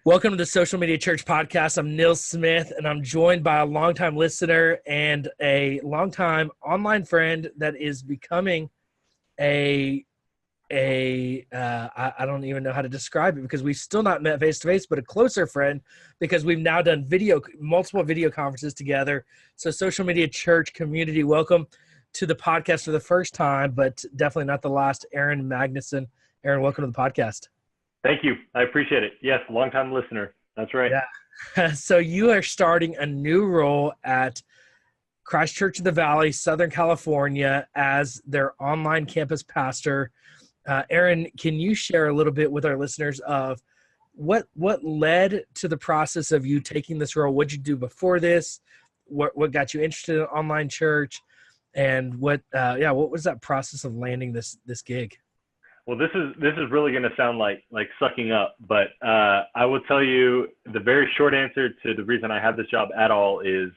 Welcome to the Social Media Church podcast. I'm Neil Smith, and I'm joined by a longtime listener and a longtime online friend that is becoming I don't even know how to describe it because we've still not met face to face, but a closer friend because we've now done multiple video conferences together. So Social Media Church community, welcome to the podcast for the first time, but definitely not the last. Aaron Magnuson. Aaron, welcome to the podcast. Thank you. I appreciate it. Yes, longtime listener. That's right. Yeah. So you are starting a new role at Christ Church of the Valley, Southern California, as their online campus pastor. Aaron, can you share a little bit with our listeners of what led to the process of you taking this role? What did you do before this? What got you interested in online church? And what was that process of landing this gig? Well, this is really going to sound like sucking up, but I will tell you the very short answer to the reason I have this job at all is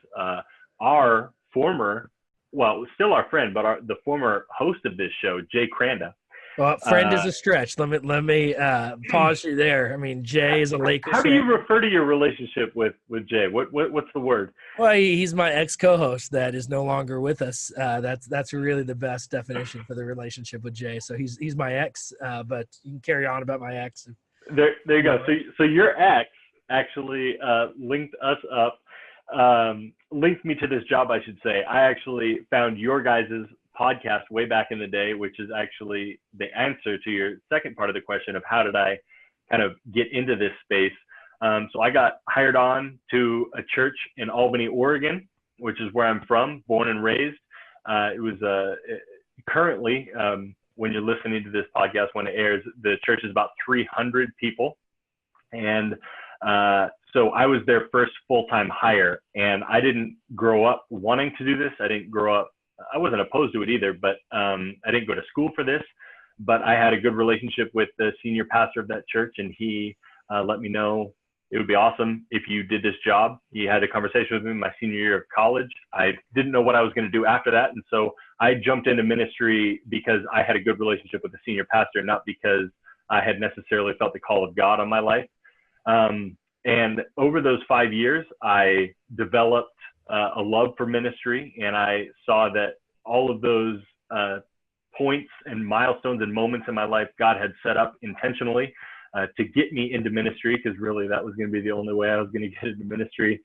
our former, well, still our friend, but the former host of this show, Jay Cranda. Well, friend is a stretch. Let me pause you there. I mean, Jay is a Lakers How do fan. you refer to your relationship with Jay? What's the word? Well, he's my ex-co-host that is no longer with us. That's really the best definition for the relationship with Jay. So he's my ex, but you can carry on about my ex. There you go. So your ex actually linked us up, linked me to this job, I should say. I actually found your guys' podcast way back in the day, which is actually the answer to your second part of the question of how did I kind of get into this space. So I got hired on to a church in Albany, Oregon, which is where I'm from, born and raised. It was currently, when you're listening to this podcast, when it airs, the church is about 300 people. And so I was their first full-time hire, and I didn't grow up wanting to do this. I wasn't opposed to it either, but I didn't go to school for this. But I had a good relationship with the senior pastor of that church, and he let me know it would be awesome if you did this job. He had a conversation with me my senior year of college. I didn't know what I was going to do after that, and so I jumped into ministry because I had a good relationship with the senior pastor, not because I had necessarily felt the call of God on my life. And over those 5 years, I developed a love for ministry, and I saw that all of those points and milestones and moments in my life God had set up intentionally to get me into ministry, because really that was going to be the only way I was going to get into ministry.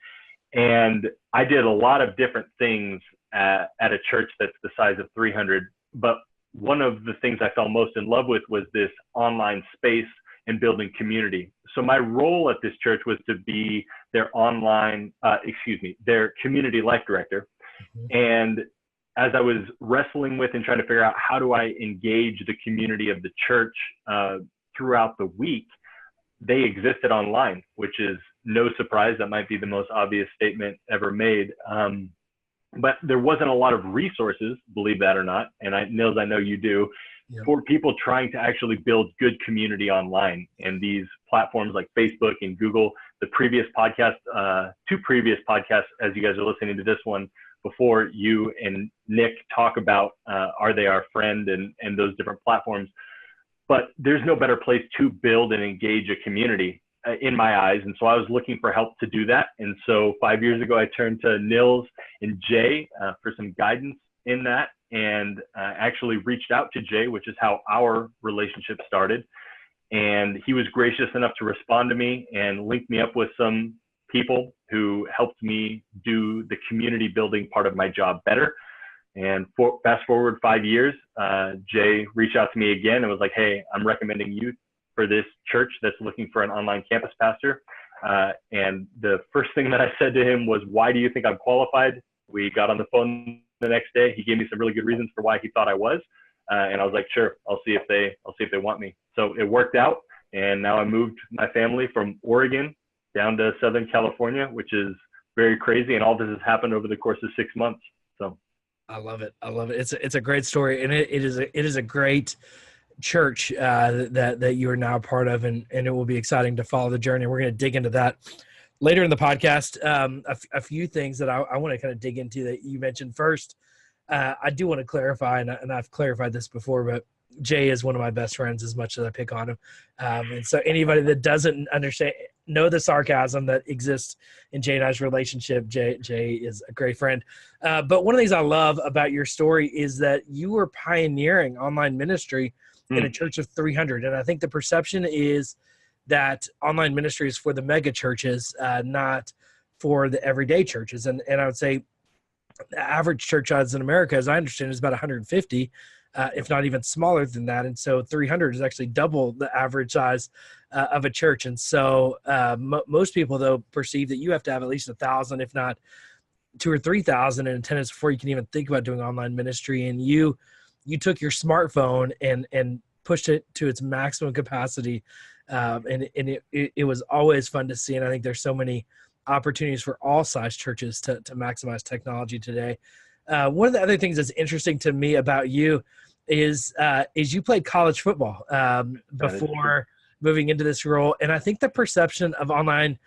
And I did a lot of different things at a church that's the size of 300, but one of the things I fell most in love with was this online space and building community. So my role at this church was to be their their community life director. Mm-hmm. And as I was wrestling with and trying to figure out how do I engage the community of the church throughout the week, they existed online, which is no surprise. That might be the most obvious statement ever made. But there wasn't a lot of resources, believe that or not. And Nils, I know you do. Yep. For people trying to actually build good community online. And these platforms like Facebook and Google, the previous podcast, two previous podcasts, as you guys are listening to this one, before you and Nick talk about Are They Our Friend and those different platforms. But there's no better place to build and engage a community in my eyes. And so I was looking for help to do that. And so 5 years ago, I turned to Nils and Jay for some guidance in that, and actually reached out to Jay, which is how our relationship started. And he was gracious enough to respond to me and link me up with some people who helped me do the community building part of my job better. And fast forward 5 years, Jay reached out to me again and was like, hey, I'm recommending you for this church that's looking for an online campus pastor. And the first thing that I said to him was, why do you think I'm qualified? We got on the phone the next day. He gave me some really good reasons for why he thought I was. And I was like, sure, I'll see if they want me. So it worked out. And now I moved my family from Oregon down to Southern California, which is very crazy. And all this has happened over the course of 6 months. So I love it. It's a great story. And it is a great church that you are now a part of, and it will be exciting to follow the journey. We're going to dig into that later in the podcast. A few things that I want to kind of dig into that you mentioned. First, I do want to clarify, and I've clarified this before, but Jay is one of my best friends as much as I pick on him. And so anybody that doesn't understand, know the sarcasm that exists in Jay and I's relationship. Jay is a great friend. But one of the things I love about your story is that you were pioneering online ministry in a church of 300. And I think the perception is that online ministry is for the mega churches, not for the everyday churches. And I would say the average church size in America, as I understand, is about 150, if not even smaller than that. And so 300 is actually double the average size of a church. And so most people, though, perceive that you have to have at least 1,000, if not 2,000 or 3,000 in attendance before you can even think about doing online ministry. And you took your smartphone and pushed it to its maximum capacity. And it was always fun to see. And I think there's so many opportunities for all size churches to maximize technology today. One of the other things that's interesting to me about you is you played college football before moving into this role. And I think the perception of online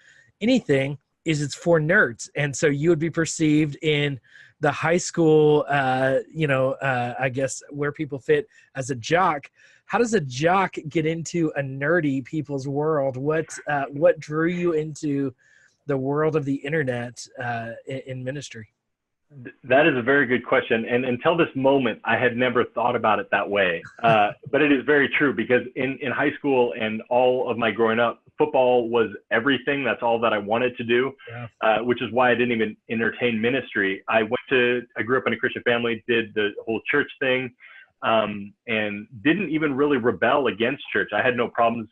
anything is it's for nerds. And so you would be perceived in the high school, I guess where people fit as a jock. How does a jock get into a nerdy people's world? What drew you into the world of the internet in ministry? That is a very good question. And until this moment, I had never thought about it that way. But it is very true, because in high school and all of my growing up, football was everything. That's all that I wanted to do, which is why I didn't even entertain ministry. I grew up in a Christian family, did the whole church thing, and didn't even really rebel against church. I had no problems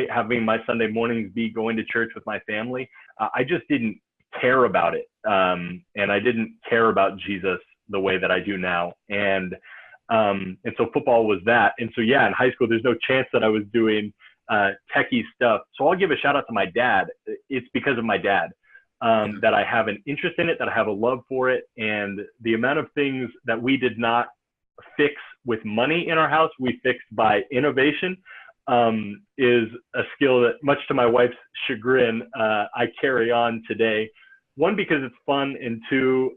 having my Sunday mornings be going to church with my family. I just didn't care about it. And I didn't care about Jesus the way that I do now. And so football was that. And so, yeah, in high school, there's no chance that I was doing techie stuff. So I'll give a shout out to my dad. It's because of my dad that I have an interest in it, that I have a love for it. And the amount of things that we did not fix with money in our house, we fixed by innovation, is a skill that, much to my wife's chagrin, I carry on today. One, because it's fun, and two,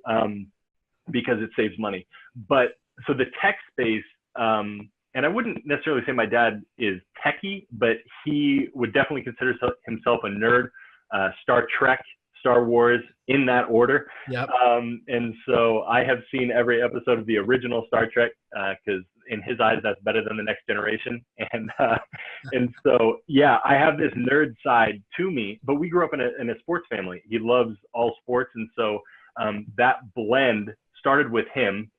because it saves money. But so the tech space, and I wouldn't necessarily say my dad is techie, but he would definitely consider himself a nerd. Star Trek, Star Wars, in that order. Yep. And so I have seen every episode of the original Star Trek, because in his eyes, that's better than the next generation. And so, yeah, I have this nerd side to me, but we grew up in a sports family. He loves all sports. And so that blend started with him.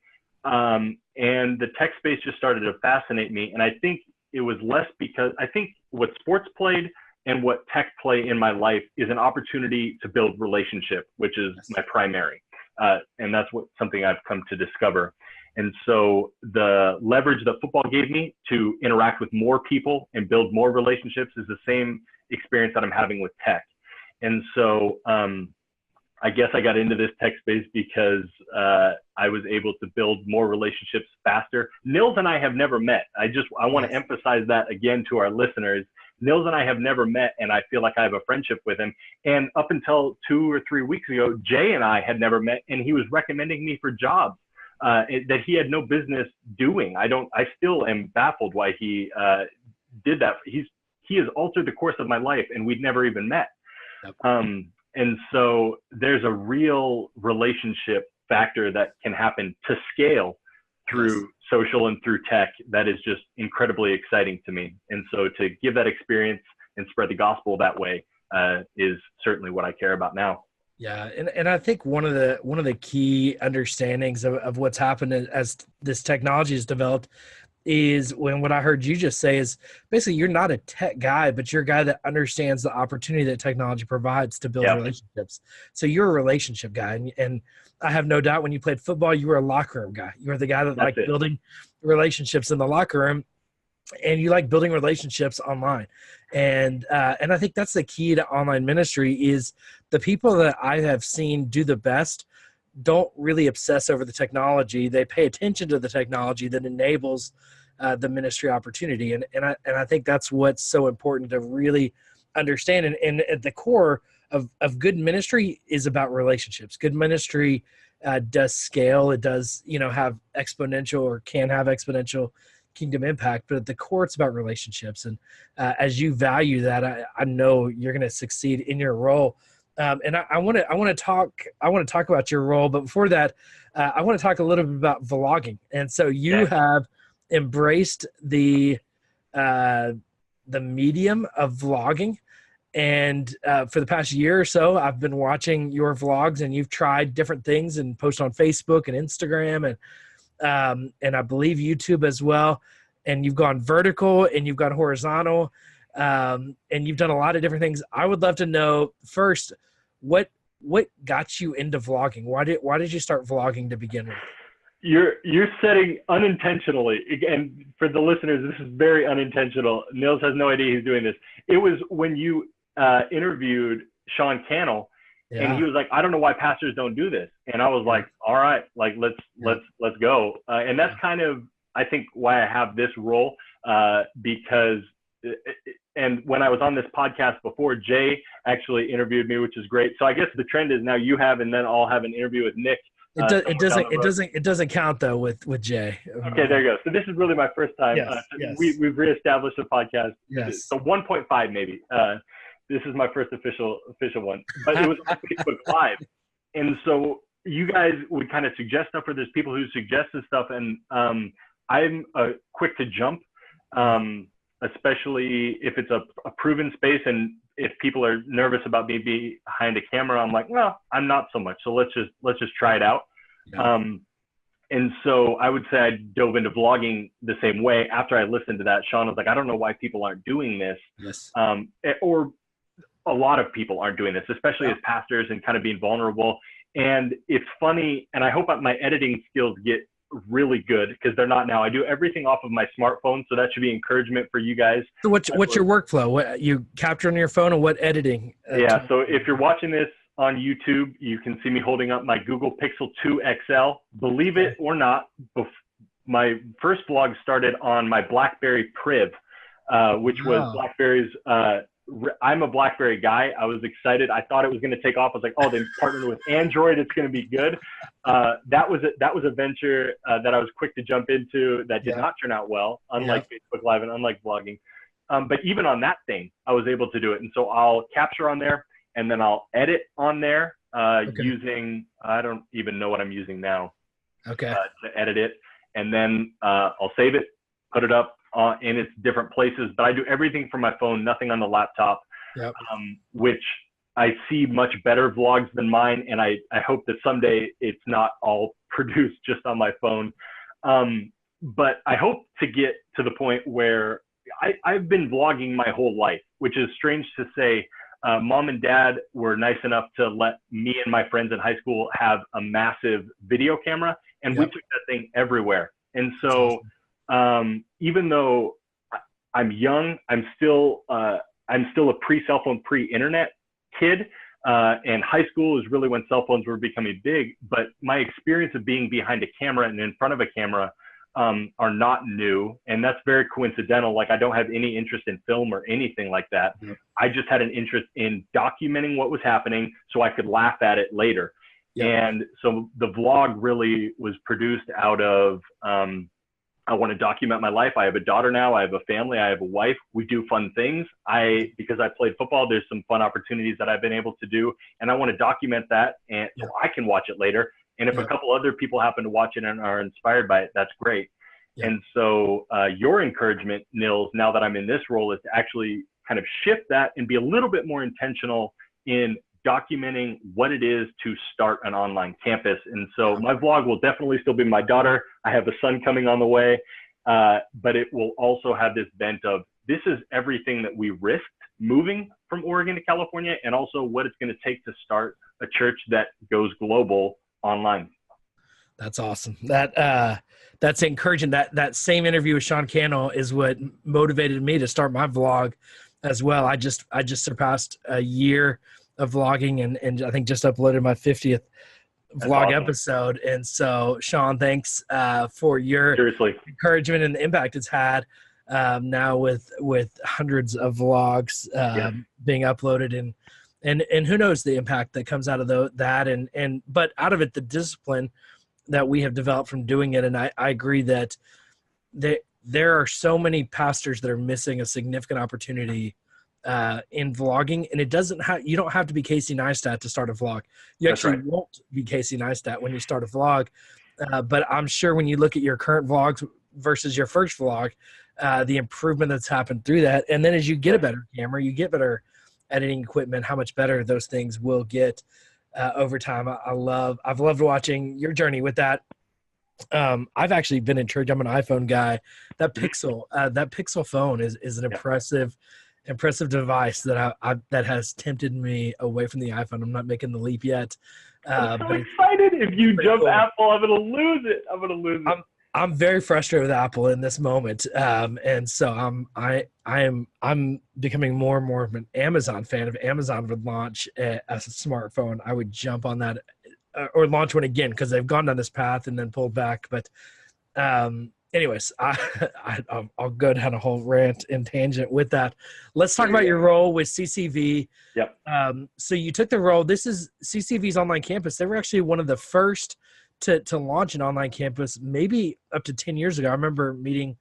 And the tech space just started to fascinate me. And I think it was less because I think what sports played and what tech play in my life is an opportunity to build relationship, which is my primary. And that's something I've come to discover. And so the leverage that football gave me to interact with more people and build more relationships is the same experience that I'm having with tech. And so I guess I got into this tech space because I was able to build more relationships faster. Nils and I have never met. I want to emphasize that again to our listeners. Nils and I have never met, and I feel like I have a friendship with him. And up until 2 or 3 weeks ago, Jay and I had never met, and he was recommending me for jobs that he had no business doing. I still am baffled why he did that. He has altered the course of my life, and we'd never even met. Yep. And so there's a real relationship factor that can happen to scale through social and through tech that is just incredibly exciting to me. And so to give that experience and spread the gospel that way is certainly what I care about now. Yeah, and I think one of the key understandings of what's happened as this technology is developed is what I heard you just say is basically you're not a tech guy, but you're a guy that understands the opportunity that technology provides to build relationships. So you're a relationship guy, and I have no doubt when you played football, you were a locker room guy. You were the guy that liked building relationships in the locker room, and you like building relationships online. And I think that's the key to online ministry is the people that I have seen do the best don't really obsess over the technology. They pay attention to the technology that enables the ministry opportunity. And I think that's what's so important to really understand. And at the core of good ministry is about relationships. Good ministry does scale. It does, have exponential or can have exponential Kingdom Impact, but at the core, it's about relationships. And as you value that, I know you're going to succeed in your role. And I want to talk about your role, but before that, I want to talk a little bit about vlogging. And so you have embraced the medium of vlogging. And for the past year or so, I've been watching your vlogs, and you've tried different things and post on Facebook and Instagram and I believe YouTube as well. And you've gone vertical and you've gone horizontal, and you've done a lot of different things. I would love to know first, what got you into vlogging? Why did you start vlogging to begin with? You're setting unintentionally, and for the listeners, this is very unintentional. Nils has no idea he's doing this. It was when you interviewed Sean Cannell, and he was like, I don't know why pastors don't do this. And I was like, all right, like let's go. And that's kind of, I think, why I have this role, because and when I was on this podcast before, Jay actually interviewed me, which is great. So I guess the trend is now you have, and then I'll have an interview with Nick. It doesn't count though with Jay. Okay, there you go. So this is really my first time. We've reestablished the podcast. Yes. So 1.5 maybe. This is my first official one, but it was on Facebook Live, and so you guys would kind of suggest stuff, or there's people who suggest this stuff, and I'm quick to jump, especially if it's a proven space, and if people are nervous about me being behind a camera, I'm like, well, I'm not so much. So let's just try it out. Yeah. And so I would say I dove into vlogging the same way. After I listened to that, Sean was like, I don't know why people aren't doing this. Yes. Or a lot of people aren't doing this, especially as pastors, and kind of being vulnerable. And it's funny, and I hope my editing skills get really good, because they're not now. I do everything off of my smartphone, so that should be encouragement for you guys. So what's your workflow? What you capture on your phone, and what editing? So if you're watching this on YouTube, you can see me holding up my Google Pixel 2 XL. Believe it or not, my first vlog started on my BlackBerry Priv, which was BlackBerry's. I'm a BlackBerry guy. I was excited. I thought it was going to take off. I was like, oh, they partnered with Android. It's going to be good. That was a venture that I was quick to jump into that did not turn out well, unlike Facebook Live and unlike vlogging. But even on that thing, I was able to do it. And so I'll capture on there, and then I'll edit on there using, I don't even know what I'm using now to edit it. And then I'll save it, put it up in its different places. But I do everything from my phone, nothing on the laptop, which I see much better vlogs than mine. And I hope that someday it's not all produced just on my phone. But I hope to get to the point where I've been vlogging my whole life, which is strange to say. Mom and dad were nice enough to let me and my friends in high school have a massive video camera, and we took that thing everywhere. And so even though I'm young, I'm still a pre-cell phone, pre-internet kid. And high school is really when cell phones were becoming big. But my experience of being behind a camera and in front of a camera are not new. And that's very coincidental. Like, I don't have any interest in film or anything like that. I just had an interest in documenting what was happening so I could laugh at it later. And so the vlog really was produced out of, I want to document my life. I have a daughter now. I have a family. I have a wife. We do fun things. Because I played football, there's some fun opportunities that I've been able to do. And I want to document that, and so I can watch it later. And if a couple other people happen to watch it and are inspired by it, that's great. And so your encouragement, Nils, now that I'm in this role, is to actually kind of shift that and be a little bit more intentional in documenting what it is to start an online campus. And so my vlog will definitely still be my daughter. I have a son coming on the way, but it will also have this bent of, this is everything that we risked moving from Oregon to California, and also what it's going to take to start a church that goes global online. That's awesome. That's encouraging. That same interview with Sean Cannell is what motivated me to start my vlog as well. I just surpassed a year of vlogging, and I think just uploaded my 50th vlog episode. And so, Sean, thanks for your encouragement and the impact it's had now with hundreds of vlogs being uploaded, and who knows the impact that comes out of that, but out of it, the discipline that we have developed from doing it. And I agree that there are so many pastors that are missing a significant opportunity in vlogging, and you don't have to be Casey Neistat to start a vlog. You That's actually right. won't be Casey Neistat when you start a vlog. But I'm sure when you look at your current vlogs versus your first vlog, the improvement that's happened through that. And then as you get a better camera, you get better editing equipment, how much better those things will get over time. I've loved watching your journey with that. I've actually been in church. I'm an iPhone guy. That Pixel phone is an impressive device that has tempted me away from the iPhone. I'm not making the leap yet. I'm so But excited. If you pretty jump cool. Apple, I'm going to lose it. I'm very frustrated with Apple in this moment, and so I'm becoming more and more of an Amazon fan. If Amazon would launch a smartphone, I would jump on that or launch one again, because they've gone down this path and then pulled back. But anyways, I'll go down a whole rant and tangent with that. Let's talk about your role with CCV. Yep. So you took the role. This is CCV's online campus. They were actually one of the first to launch an online campus, maybe up to 10 years ago. I remember meeting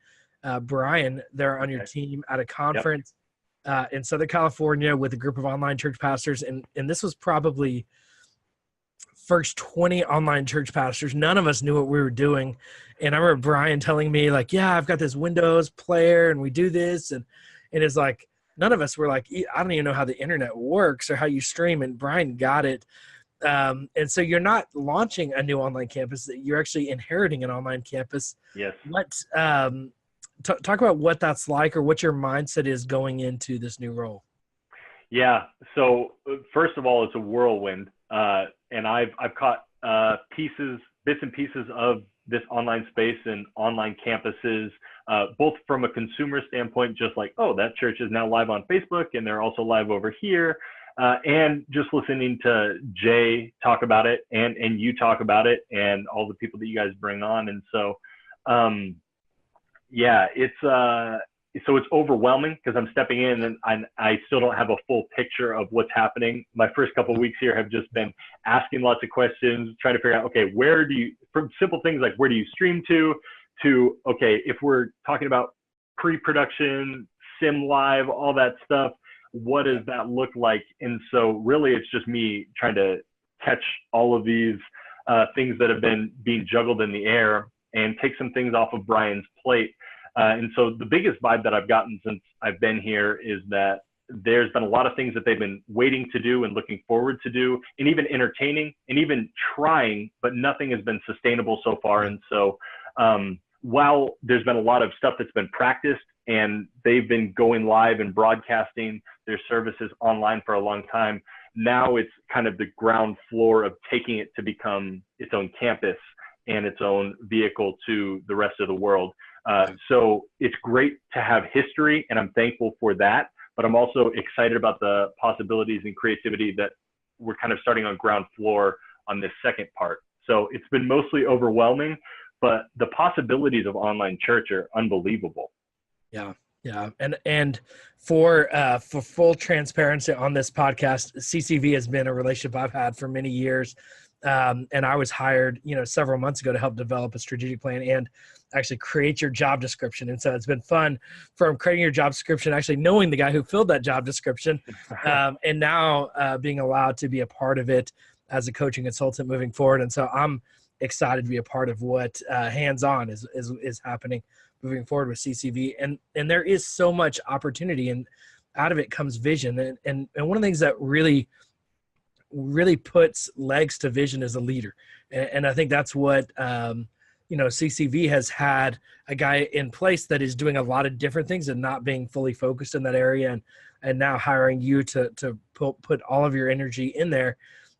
Brian there on your team at a conference in Southern California with a group of online church pastors. And this was probably first 20 online church pastors. None of us knew what we were doing. And I remember Brian telling me, like, yeah, I've got this Windows player and we do this. And it's like, none of us were like, I don't even know how the internet works or how you stream. And Brian got it. And so you're not launching a new online campus, you're actually inheriting an online campus. Yes. Talk about what that's like, or what your mindset is going into this new role. Yeah. So first of all, it's a whirlwind. And I've caught bits and pieces of this online space and online campuses, both from a consumer standpoint, just like, oh, that church is now live on Facebook and they're also live over here. And just listening to Jay talk about it and you talk about it and all the people that you guys bring on. And so, it's overwhelming because I'm stepping in and I still don't have a full picture of what's happening. My first couple of weeks here have just been asking lots of questions, trying to figure out, okay, from simple things like where do you stream to, okay, if we're talking about pre-production, sim live, all that stuff, what does that look like? And so really it's just me trying to catch all of these things that have been being juggled in the air and take some things off of Brian's plate. And so the biggest vibe that I've gotten since I've been here is that there's been a lot of things that they've been waiting to do and looking forward to do, and even entertaining and even trying, but nothing has been sustainable so far. And so while there's been a lot of stuff that's been practiced and they've been going live and broadcasting their services online for a long time, now it's kind of the ground floor of taking it to become its own campus and its own vehicle to the rest of the world. So it's great to have history, and I'm thankful for that, but I'm also excited about the possibilities and creativity that we're kind of starting on ground floor on this second part. So it's been mostly overwhelming, but the possibilities of online church are unbelievable. Yeah. Yeah. And for full transparency on this podcast, CCV has been a relationship I've had for many years. And I was hired, several months ago to help develop a strategic plan and actually create your job description. And so it's been fun from creating your job description, actually knowing the guy who filled that job description, and now being allowed to be a part of it as a coaching consultant moving forward. And so I'm excited to be a part of what hands-on is happening moving forward with CCV. And there is so much opportunity, and out of it comes vision. And one of the things that really puts legs to vision is a leader. And I think that's what, CCV has had a guy in place that is doing a lot of different things and not being fully focused in that area. And now hiring you to put all of your energy in there,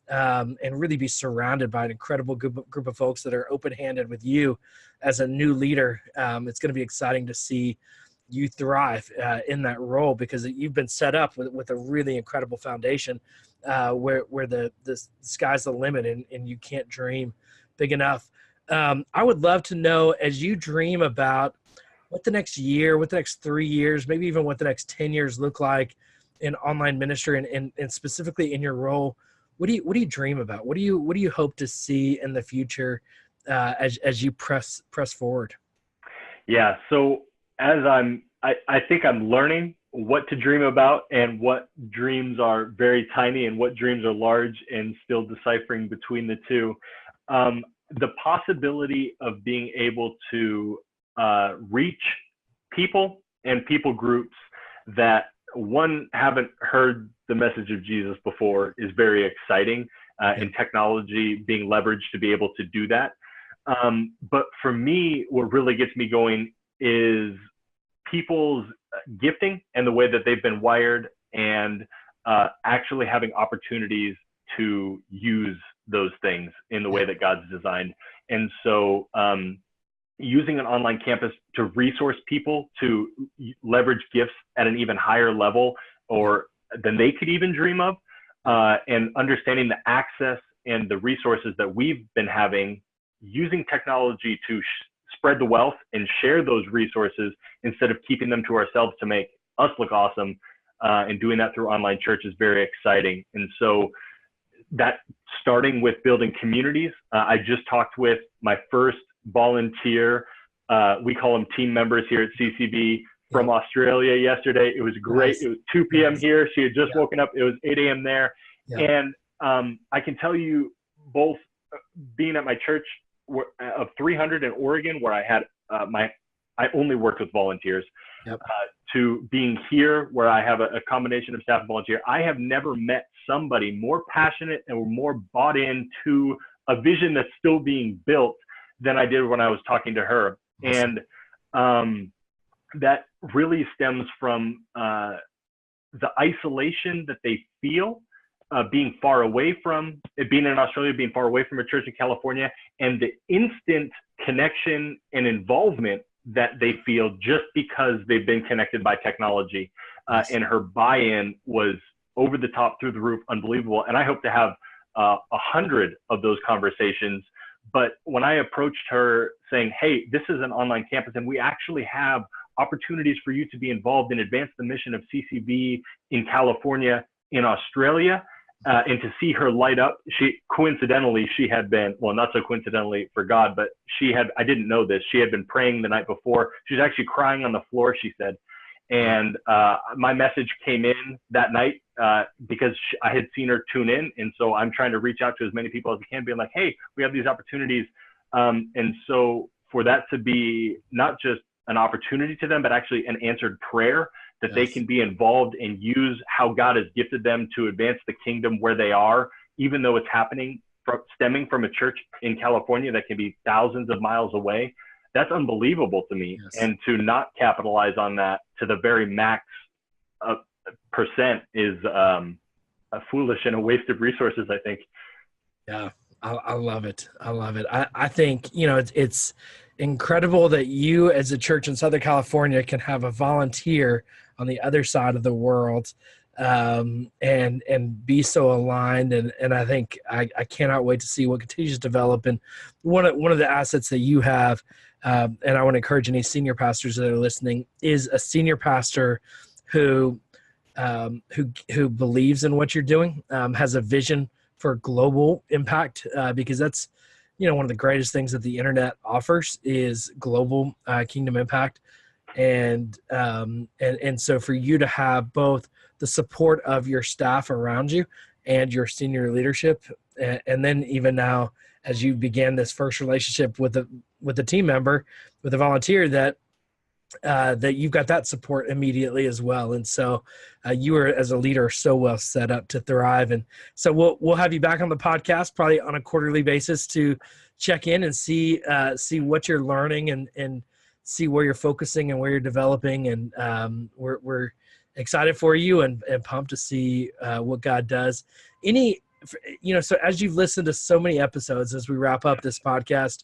and really be surrounded by an incredible group of folks that are open-handed with you as a new leader. It's going to be exciting to see you thrive in that role, because you've been set up with a really incredible foundation where the sky's the limit, and you can't dream big enough. I would love to know, as you dream about what the next year, what the next 3 years, maybe even what the next 10 years look like in online ministry, and specifically in your role, what do you dream about? What do you hope to see in the future as you press forward? Yeah. So I think I'm learning what to dream about and what dreams are very tiny and what dreams are large, and still deciphering between the two. The possibility of being able to reach people and people groups that one haven't heard the message of Jesus before is very exciting, and technology being leveraged to be able to do that. But for me, what really gets me going is people's gifting and the way that they've been wired, and actually having opportunities to use those things in the way that God's designed. And so using an online campus to resource people to leverage gifts at an even higher level or than they could even dream of, and understanding the access and the resources that we've been having, using technology to spread the wealth and share those resources instead of keeping them to ourselves to make us look awesome, and doing that through online church is very exciting. And so that, starting with building communities, I just talked with my first volunteer, we call them team members here at CCB, from Australia yesterday. It was great. Nice. It was 2 p.m. here. She had just woken up. It was 8 a.m. there. And I can tell you, both being at my church of 300 in Oregon, where I had I only worked with volunteers, to being here where I have a combination of staff and volunteer, I have never met somebody more passionate and more bought into a vision that's still being built than I did when I was talking to her. And that really stems from the isolation that they feel, being far away from it, being in Australia, being far away from a church in California, and the instant connection and involvement that they feel just because they've been connected by technology. And her buy-in was over the top, through the roof, unbelievable. And I hope to have 100 of those conversations. But when I approached her saying, hey, this is an online campus and we actually have opportunities for you to be involved and advance the mission of CCB in California, in Australia, and to see her light up. She had been, well, not so coincidentally for God, but I didn't know this, she had been praying the night before. She was actually crying on the floor, she said. And my message came in that night because I had seen her tune in. And so I'm trying to reach out to as many people as I can, being like, hey, we have these opportunities. And so for that to be not just an opportunity to them, but actually an answered prayer, that they can be involved and use how God has gifted them to advance the kingdom where they are, even though it's happening stemming from a church in California that can be thousands of miles away. That's unbelievable to me. And to not capitalize on that to the very max percent is a foolish and a waste of resources, I think. Yeah, I love it. I love it. I think, it's incredible that you as a church in Southern California can have a volunteer on the other side of the world, and be so aligned. And I think I cannot wait to see what continues to develop. And one of the assets that you have, and I want to encourage any senior pastors that are listening, is a senior pastor who believes in what you're doing, has a vision for global impact, because that's, one of the greatest things that the internet offers is global kingdom impact. And so for you to have both the support of your staff around you and your senior leadership, and then even now, as you began this first relationship with a team member, with a volunteer, that you've got that support immediately as well. And so you are, as a leader, so well set up to thrive. And so we'll have you back on the podcast probably on a quarterly basis to check in and see what you're learning and see where you're focusing and where you're developing. And we're excited for you and pumped to see what God does. So as you've listened to so many episodes, as we wrap up this podcast,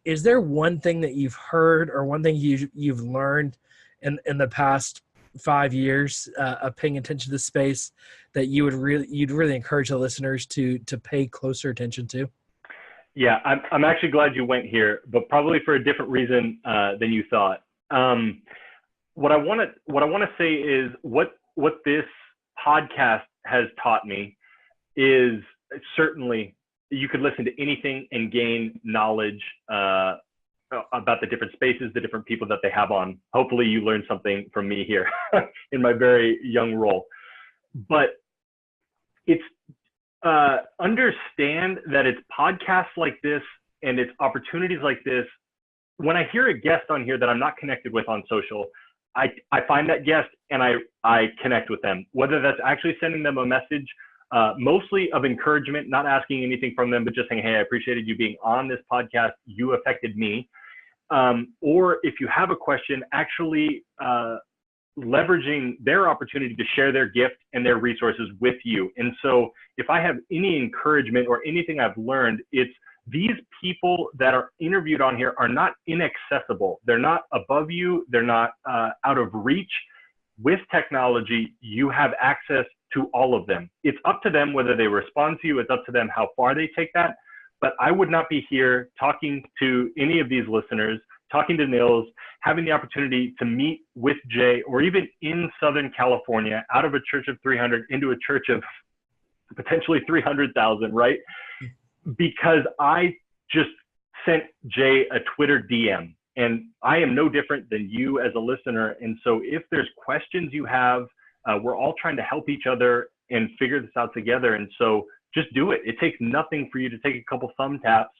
is there one thing that you've heard or one thing you've learned in the past 5 years of paying attention to the space that you'd really encourage the listeners to pay closer attention to? Yeah, I'm actually glad you went here, but probably for a different reason than you thought. What I want to say is what this podcast has taught me is, certainly you could listen to anything and gain knowledge about the different spaces, the different people that they have on. Hopefully you learned something from me here in my very young role. But it's understand that it's podcasts like this and it's opportunities like this. When I hear a guest on here that I'm not connected with on social, I find that guest and I connect with them, whether that's actually sending them a message, mostly of encouragement, not asking anything from them, but just saying, hey, I appreciated you being on this podcast. You affected me. Or if you have a question, actually leveraging their opportunity to share their gift and their resources with you. And so if I have any encouragement or anything I've learned, it's these people that are interviewed on here are not inaccessible. They're not above you. They're not out of reach. With technology, you have access to all of them. It's up to them whether they respond to you. It's up to them how far they take that. But I would not be here talking to any of these listeners, talking to Nils, having the opportunity to meet with Jay, or even in Southern California, out of a church of 300 into a church of potentially 300,000, right? Because I just sent Jay a Twitter DM, and I am no different than you as a listener. And so if there's questions you have, we're all trying to help each other and figure this out together. And so just do it. It takes nothing for you to take a couple thumb taps,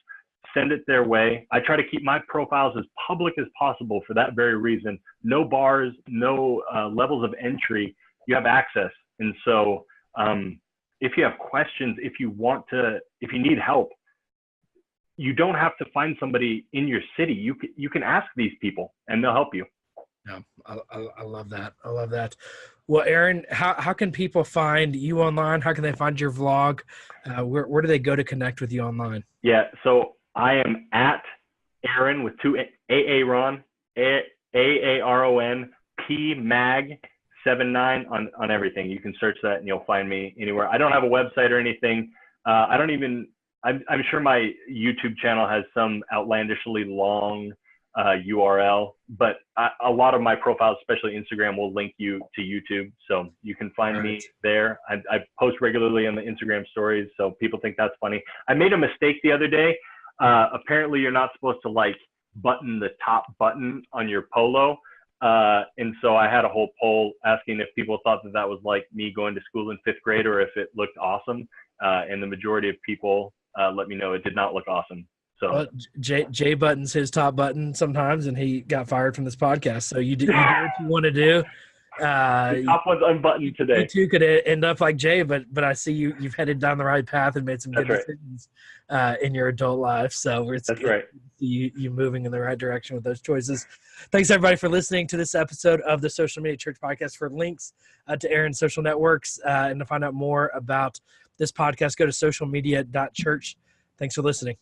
send it their way. I try to keep my profiles as public as possible for that very reason. No bars, no levels of entry. You have access. And so if you have questions, if you need help, you don't have to find somebody in your city. You can ask these people and they'll help you. Yeah, I love that. I love that. Well, Aaron, how can people find you online? How can they find your vlog? Where do they go to connect with you online? Yeah, so I am at Aaron with two Aaron, Aaron, PMag79 on everything. You can search that and you'll find me anywhere. I don't have a website or anything. I'm sure my YouTube channel has some outlandishly long URL, but a lot of my profiles, especially Instagram, will link you to YouTube. So you can find me there. I post regularly on the Instagram stories, so people think that's funny. I made a mistake the other day. Apparently you're not supposed to like button the top button on your polo. And so I had a whole poll asking if people thought that was like me going to school in 5th grade or if it looked awesome. And the majority of people let me know it did not look awesome. So Jay buttons his top button sometimes, and he got fired from this podcast. So you do what you want to do. The top one's unbuttoned today. You too could end up like Jay, but I see you've headed down the right path and made some good decisions in your adult life. So it's That's right. You moving in the right direction with those choices. Thanks everybody for listening to this episode of the Social Media Church Podcast. For links to Aaron's social networks and to find out more about this podcast, go to socialmedia.church. Thanks for listening.